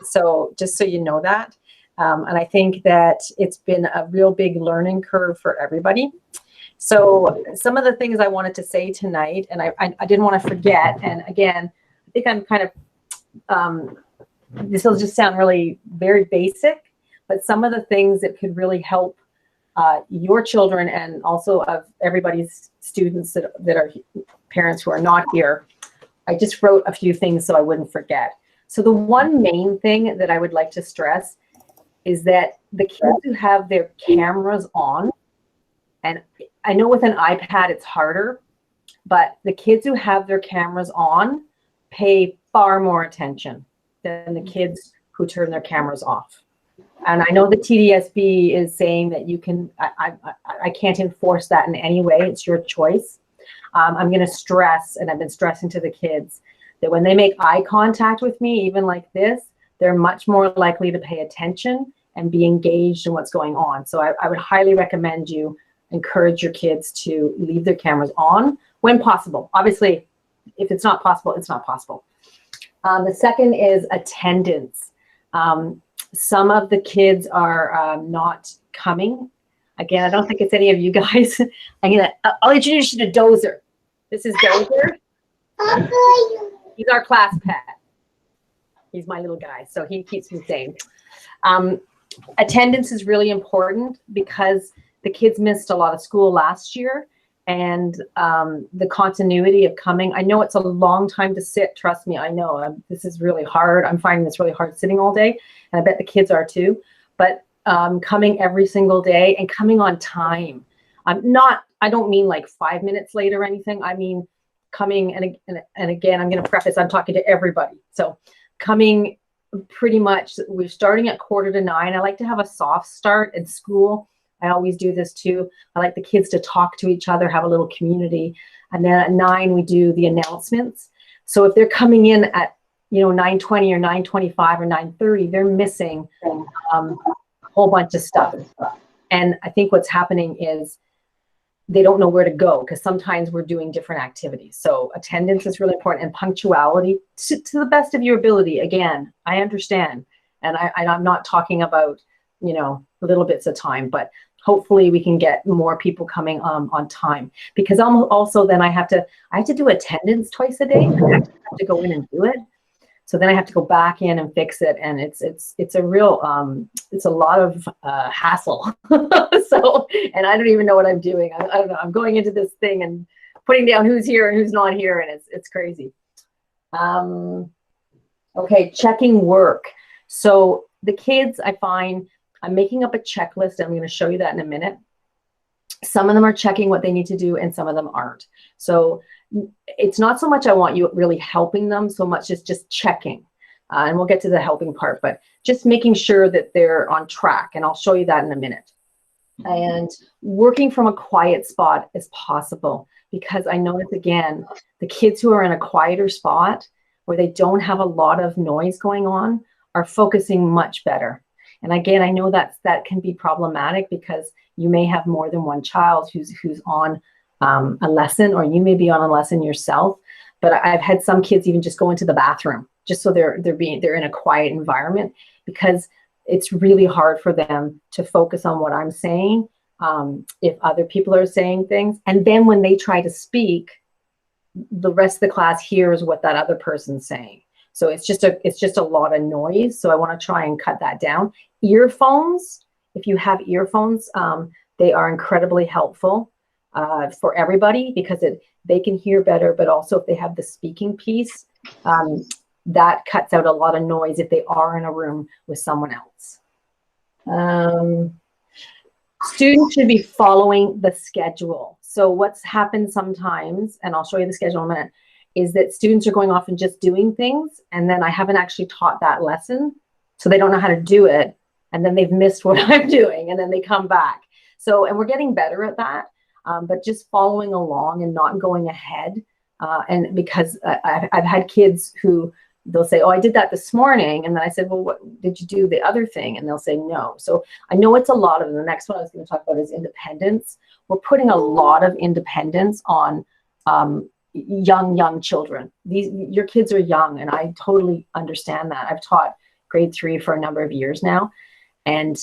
So just so you know that. And I think that it's been a real big learning curve for everybody. So some of the things I wanted to say tonight, and I didn't want to forget, and again, I think I'm kind of, this will just sound really very basic, but some of the things that could really help your children and also of everybody's students that are parents who are not here. I just wrote a few things so I wouldn't forget. So the one main thing that I would like to stress is that the kids who have their cameras on, and I know with an iPad it's harder, but the kids who have their cameras on pay far more attention than the kids who turn their cameras off. And I know the TDSB is saying that you can, I can't enforce that in any way. It's your choice. I'm going to stress, and I've been stressing to the kids, that when they make eye contact with me, even like this, they're much more likely to pay attention and be engaged in what's going on. So I would highly recommend you encourage your kids to leave their cameras on when possible. Obviously, if it's not possible, it's not possible. The second is attendance. Some of the kids are not coming. Again, I don't think it's any of you guys. I'll introduce you to Dozer. This is Dozer. He's our class pet. He's my little guy, so he keeps me sane. Attendance is really important because the kids missed a lot of school last year, and the continuity of coming. I know it's a long time to sit. Trust me, I know. This is really hard. I'm finding this really hard sitting all day, and I bet the kids are too. But coming every single day and coming on time. I don't mean like 5 minutes late or anything. I mean coming, and again, I'm going to preface, I'm talking to everybody. So coming pretty much, we're starting at 8:45. I like to have a soft start at school. I always do this too. I like the kids to talk to each other, have a little community. And then at 9, we do the announcements. So if they're coming in at, 9:20 or 9:25 or 9:30, they're missing a whole bunch of stuff. And I think what's happening is they don't know where to go because sometimes we're doing different activities. So attendance is really important, and punctuality to the best of your ability. Again, I understand. And I'm not talking about, little bits of time, but hopefully we can get more people coming on time, because also then I have to do attendance twice a day. I have to go in and do it. So then I have to go back in and fix it. And it's a real, it's a lot of hassle. So, and I don't even know what I'm doing. I don't know. I'm going into this thing and putting down who's here and who's not here. And it's crazy. Okay. Checking work. So the kids, I find, I'm making up a checklist. And I'm going to show you that in a minute. Some of them are checking what they need to do and some of them aren't. So it's not so much I want you really helping them so much as just checking. And we'll get to the helping part, but just making sure that they're on track. And I'll show you that in a minute. And working from a quiet spot as possible, because I notice, again, the kids who are in a quieter spot where they don't have a lot of noise going on are focusing much better. And again, I know that can be problematic because you may have more than one child who's on a lesson, or you may be on a lesson yourself. But I've had some kids even just go into the bathroom just so they're in a quiet environment, because it's really hard for them to focus on what I'm saying if other people are saying things. And then when they try to speak, the rest of the class hears what that other person's saying. So it's just a lot of noise. So I want to try and cut that down. Earphones, if you have earphones, they are incredibly helpful for everybody, because they can hear better, but also if they have the speaking piece, that cuts out a lot of noise if they are in a room with someone else. Students should be following the schedule. So what's happened sometimes, and I'll show you the schedule in a minute, is that students are going off and just doing things, and then I haven't actually taught that lesson, so they don't know how to do it, and then they've missed what I'm doing, and then they come back. So, and we're getting better at that, but just following along and not going ahead. And because I've had kids who they'll say, oh, I did that this morning. And then I said, well, what did you do the other thing? And they'll say no. So I know it's a lot of them. The next one I was going to talk about is independence. We're putting a lot of independence on young children. Your kids are young, and I totally understand that. I've taught grade 3 for a number of years now. And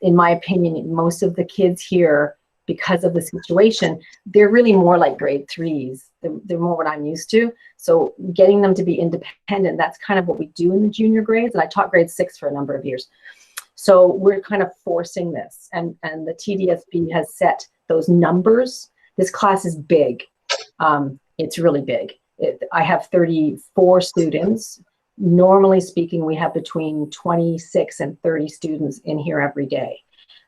in my opinion, most of the kids here, because of the situation, they're really more like grade 3s. They're more what I'm used to. So getting them to be independent, that's kind of what we do in the junior grades. And I taught grade 6 for a number of years. So we're kind of forcing this. And the TDSB has set those numbers. This class is big. It's really big. I have 34 students. Normally speaking, we have between 26 and 30 students in here every day.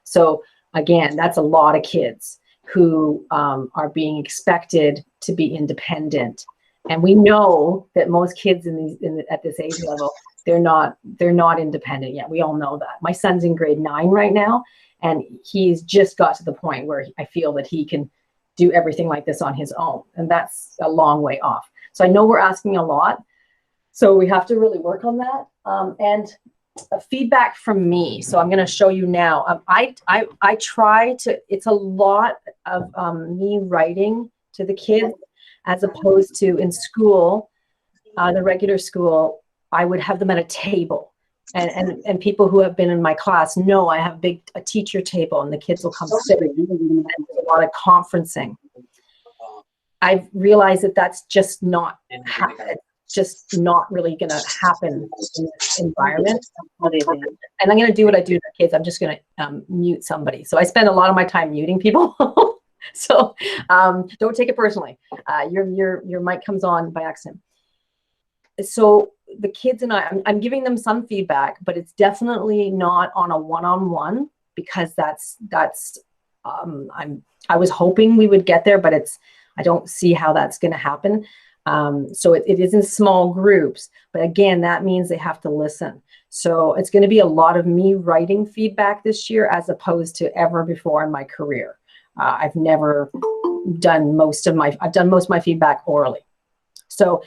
So again, that's a lot of kids who are being expected to be independent. And we know that most kids at this age level, they're not independent yet. We all know that. My son's in grade 9 right now, and he's just got to the point where I feel that he can do everything like this on his own. And that's a long way off. So I know we're asking a lot. So we have to really work on that. And feedback from me. So I'm going to show you now. I try to, it's a lot of me writing to the kids, as opposed to in school, the regular school, I would have them at a table. And people who have been in my class know I have a teacher table, and the kids will come sit. And there's a lot of conferencing. I've realized that that's just not just not really going to happen in this environment. And I'm going to do what I do to kids. I'm just going to mute somebody. So I spend a lot of my time muting people. So don't take it personally. Your mic comes on by accident. So the kids and I'm giving them some feedback, but it's definitely not on a one-on-one, because I was hoping we would get there, but I don't see how that's going to happen. So it is in small groups, but again, that means they have to listen. So it's going to be a lot of me writing feedback this year, as opposed to ever before in my career. I've never done I've done most of my feedback orally. So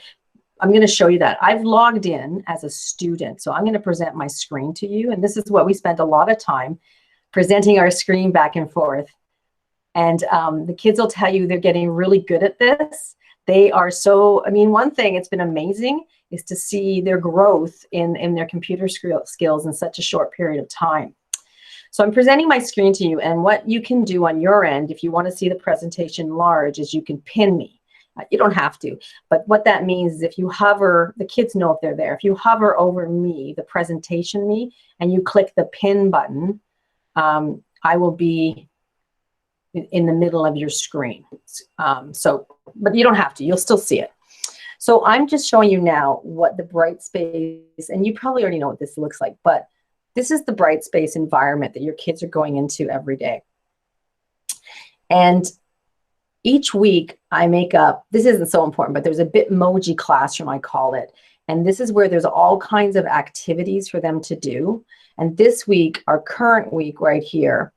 I'm going to show you that. I've logged in as a student. So I'm going to present my screen to you. And this is what we spend a lot of time presenting our screen back and forth. And the kids will tell you they're getting really good at this. They are so, I mean, one thing, it's been amazing is to see their growth in their computer skills in such a short period of time. So I'm presenting my screen to you, and what you can do on your end, if you want to see the presentation large, is you can pin me. You don't have to, but what that means is if you hover, the kids know if they're there, if you hover over me, the presentation me, and you click the pin button, I will be in the middle of your screen. But you don't have to, you'll still see it. So I'm just showing you now what the Brightspace, and you probably already know what this looks like, but this is the Brightspace environment that your kids are going into every day. And each week I make up, this isn't so important, but there's a Bitmoji classroom, I call it. And this is where there's all kinds of activities for them to do. And this week, our current week right here,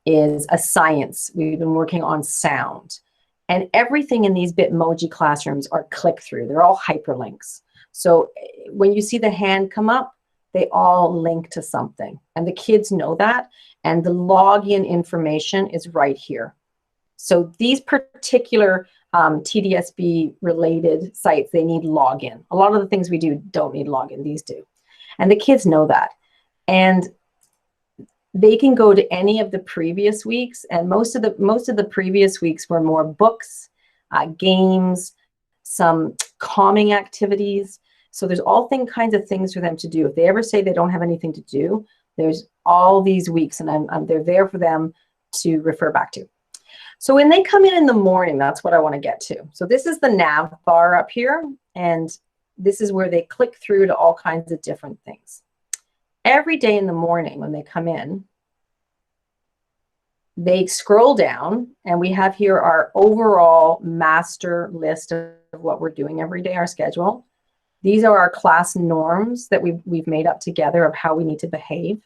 is a science. We've been working on sound. And everything in these Bitmoji classrooms are click-through. They're all hyperlinks. So when you see the hand come up, they all link to something. And the kids know that. And the login information is right here. So these particular TDSB-related sites, they need login. A lot of the things we do don't need login. These do. And the kids know that. And they can go to any of the previous weeks, and most of the previous weeks were more books, games, some calming activities. So there's all kinds of things for them to do. If they ever say they don't have anything to do, there's all these weeks, and they're there for them to refer back to. So when they come in the morning, that's what I want to get to. So this is the nav bar up here, and this is where they click through to all kinds of different things. Every day in the morning when they come in, they scroll down, and we have here our overall master list of what we're doing every day, our schedule. These are our class norms that we've made up together of how we need to behave,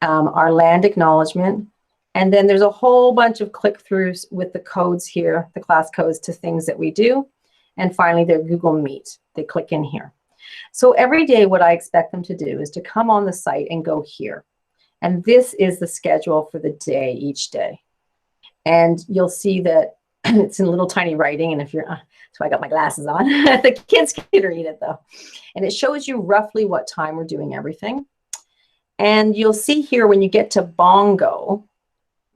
our land acknowledgement, and then there's a whole bunch of click-throughs with the codes here, the class codes to things that we do, and finally their Google Meet. They click in here. So every day what I expect them to do is to come on the site and go here. And this is the schedule for the day, each day. And you'll see that It's in little tiny writing, and if you're, so I got my glasses on. The kids can read it though. And it shows you roughly what time we're doing everything. And you'll see here when you get to Bongo,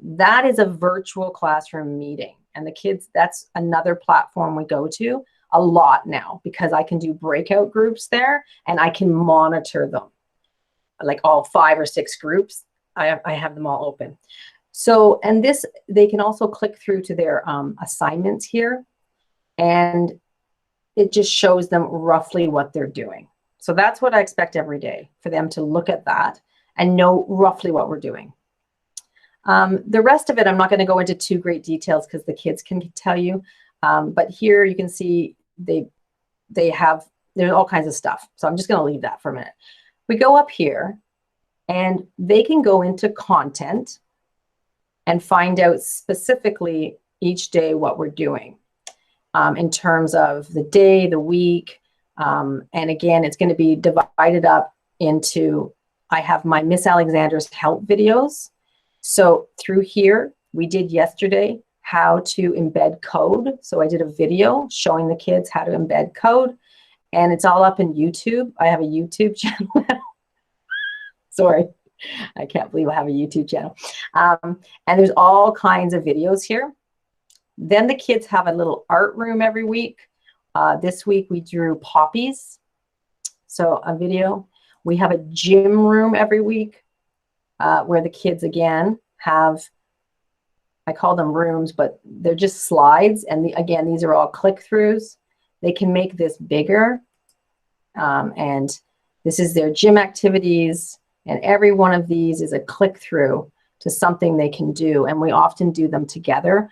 that is a virtual classroom meeting. And the kids, that's another platform we go to a lot now because I can do breakout groups there and I can monitor them. Like all 5 or 6 groups, I have them all open. So, and this, they can also click through to their assignments here, and it just shows them roughly what they're doing. So that's what I expect every day, for them to look at that and know roughly what we're doing. The rest of it, I'm not going to go into too great details because the kids can tell you. But here you can see there's all kinds of stuff. So I'm just going to leave that for a minute. We go up here and they can go into content and find out specifically each day what we're doing in terms of the day, the week. And again, it's going to be divided up into, I have my Miss Alexander's help videos. So through here, we did yesterday how to embed code. So I did a video showing the kids how to embed code, and it's all up in YouTube. I have a YouTube channel. Sorry, I can't believe I have a YouTube channel. And there's all kinds of videos here. Then the kids have a little art room every week. This week we drew poppies. So a video. We have a gym room every week where the kids again have, I call them rooms, but they're just slides. And again, these are all click-throughs. They can make this bigger. And this is their gym activities. And every one of these is a click-through to something they can do. And we often do them together.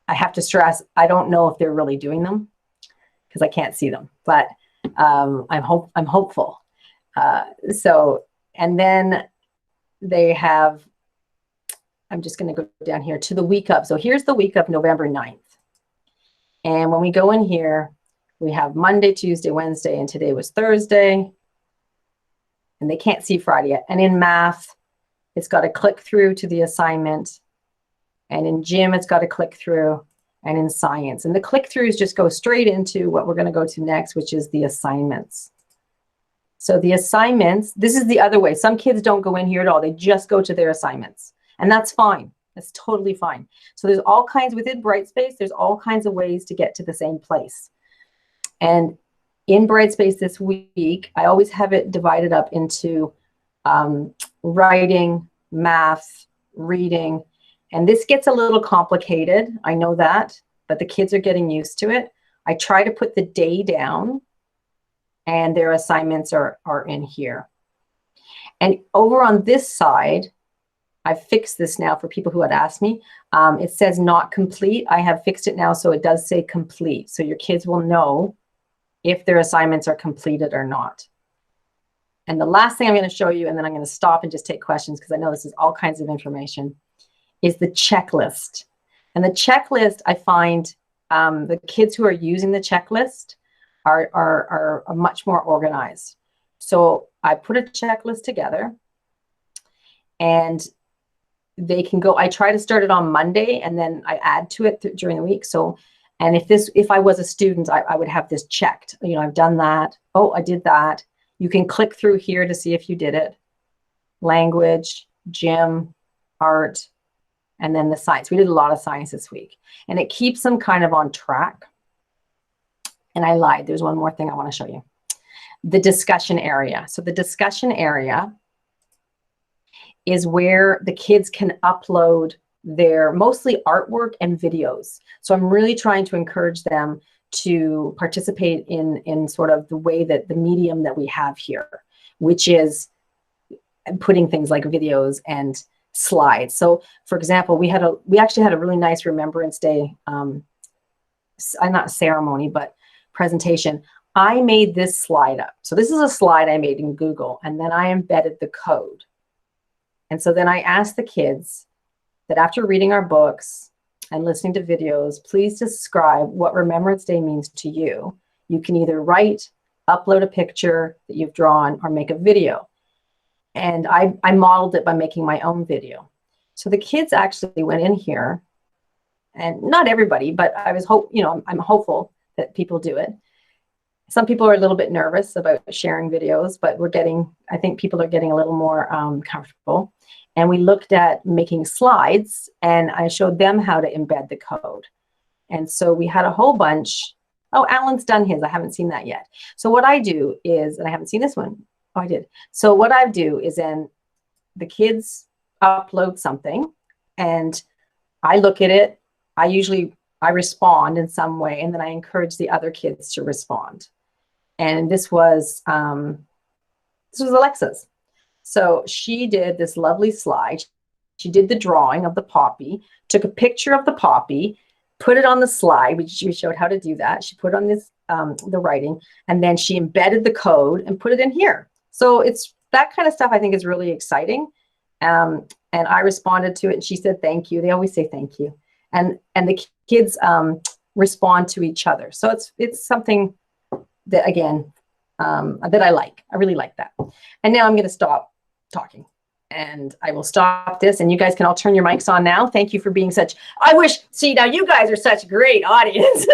I have to stress, I don't know if they're really doing them because I can't see them, but I'm hopeful. And then they have, I'm just going to go down here to the week of. So here's the week of November 9th. And when we go in here, we have Monday, Tuesday, Wednesday, and today was Thursday. And they can't see Friday yet. And in math, it's got to click through to the assignment. And in gym, it's got to click through. And in science. And the click-throughs just go straight into what we're going to go to next, which is the assignments. So the assignments, this is the other way. Some kids don't go in here at all. They just go to their assignments. And that's fine. That's totally fine. So there's all kinds, within Brightspace, there's all kinds of ways to get to the same place. And in Brightspace this week, I always have it divided up into writing, math, reading. And this gets a little complicated. I know that, but the kids are getting used to it. I try to put the day down and their assignments are in here. And over on this side, I've fixed this now for people who had asked me. It says not complete. I have fixed it now so it does say complete. So your kids will know if their assignments are completed or not. And the last thing I'm going to show you, and then I'm going to stop and just take questions because I know this is all kinds of information, is the checklist. And the checklist, I find the kids who are using the checklist are much more organized. So I put a checklist together and they can go, I try to start it on Monday and then I add to it during the week. So, and if I was a student, I would have this checked. You know, I've done that. Oh, I did that. You can click through here to see if you did it. Language, gym, art, and then the science. We did a lot of science this week. And it keeps them kind of on track. And I lied. There's one more thing I want to show you. The discussion area. So the discussion area is where the kids can upload their mostly artwork and videos. So I'm really trying to encourage them to participate in sort of the way that the medium that we have here, which is putting things like videos and slides. So for example, we actually had a really nice Remembrance Day, not ceremony, but presentation. I made this slide up. So this is a slide I made in Google, and then I embedded the code. And so then I asked the kids that after reading our books and listening to videos, please describe what Remembrance Day means to you. You can either write, upload a picture that you've drawn, or make a video. And I modeled it by making my own video. So the kids actually went in here And not everybody, but I was I'm hopeful that people do it. Some people are a little bit nervous about sharing videos, but I think people are getting a little more comfortable. And we looked at making slides, and I showed them how to embed the code. And so we had a whole bunch. Oh, Alan's done his. I haven't seen that yet. So what I do is, and I haven't seen this one. Oh, I did. So what I do is then the kids upload something, and I look at it. I respond in some way, and then I encourage the other kids to respond. And this was Alexa's. So she did this lovely slide. She did the drawing of the poppy, took a picture of the poppy, put it on the slide. We showed how to do that. She put on this the writing, and then she embedded the code and put it in here. So it's that kind of stuff I think is really exciting. And I responded to it, and she said thank you. They always say thank you. And the kids respond to each other. So it's something that, again, that I like. I really like that. And now I'm going to stop talking, and I will stop this, and you guys can all turn your mics on now. Thank you for being now you guys are such a great audience.